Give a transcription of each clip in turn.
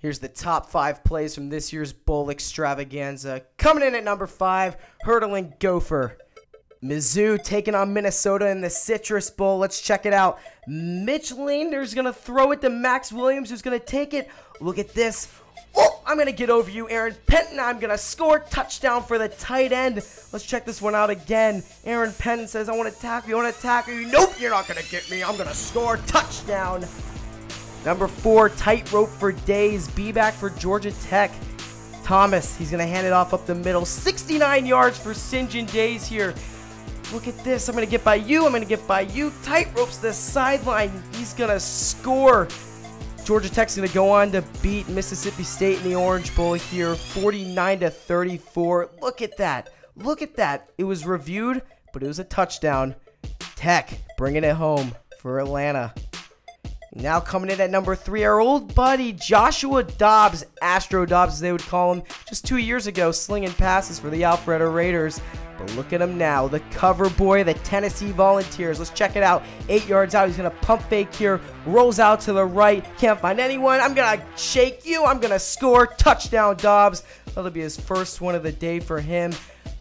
Here's the top 5 plays from this year's bowl extravaganza. Coming in at number 5, hurdling Gopher. Mizzou taking on Minnesota in the Citrus Bowl. Let's check it out. Mitch Lander's going to throw it to Max Williams, who's going to take it. Look at this. Oh, I'm going to get over you, Aaron Penton. I'm going to score. Touchdown for the tight end. Let's check this one out again. Aaron Penton says, I want to tackle you. I want to tackle you. Nope, you're not going to get me. I'm going to score. Touchdown. Number 4, tightrope for Days. B-back for Georgia Tech. Thomas, he's going to hand it off up the middle. 69 yards for St. John Days here. Look at this. I'm going to get by you. I'm going to get by you. Tightropes the sideline. He's going to score. Georgia Tech's going to go on to beat Mississippi State in the Orange Bowl here, 49-34. Look at that. Look at that. It was reviewed, but it was a touchdown. Tech bringing it home for Atlanta. Now coming in at number 3, our old buddy Joshua Dobbs, Astro Dobbs as they would call him, just 2 years ago slinging passes for the Alpharetta Raiders. But look at him now, the cover boy, the Tennessee Volunteers. Let's check it out. 8 yards out, he's going to pump fake here, rolls out to the right, can't find anyone. I'm going to shake you, I'm going to score. Touchdown, Dobbs. That'll be his first one of the day for him.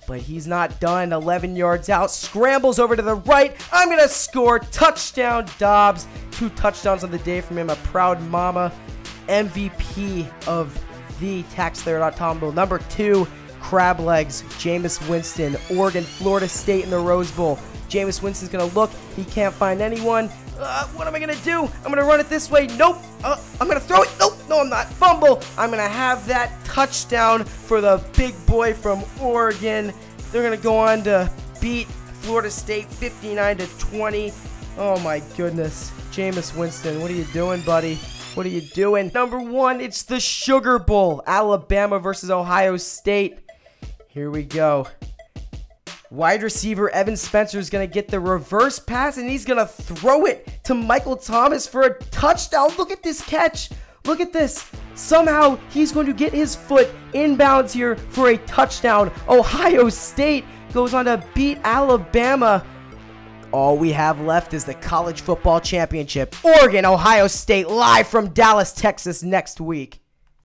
But he's not done. 11 yards out, scrambles over to the right. I'm going to score. Touchdown, Dobbs. 2 touchdowns on the day from him. A proud mama. MVP of the TaxSlayer.com. Number 2, crab legs, Jameis Winston. Oregon, Florida State in the Rose Bowl. Jameis Winston's going to look. He can't find anyone. What am I going to do? I'm going to run it this way. Nope. I'm going to throw it. Nope. No, I'm not. Fumble. I'm going to have that touchdown for the big boy from Oregon. They're going to go on to beat Florida State 59-20. Oh, my goodness. Jameis Winston, what are you doing, buddy? What are you doing? Number 1, it's the Sugar Bowl. Alabama versus Ohio State. Here we go. Wide receiver Evan Spencer is going to get the reverse pass, and he's going to throw it to Michael Thomas for a touchdown. Look at this catch. Look at this. Somehow he's going to get his foot inbounds here for a touchdown. Ohio State goes on to beat Alabama. All we have left is the college football championship. Oregon, Ohio State, live from Dallas, Texas next week.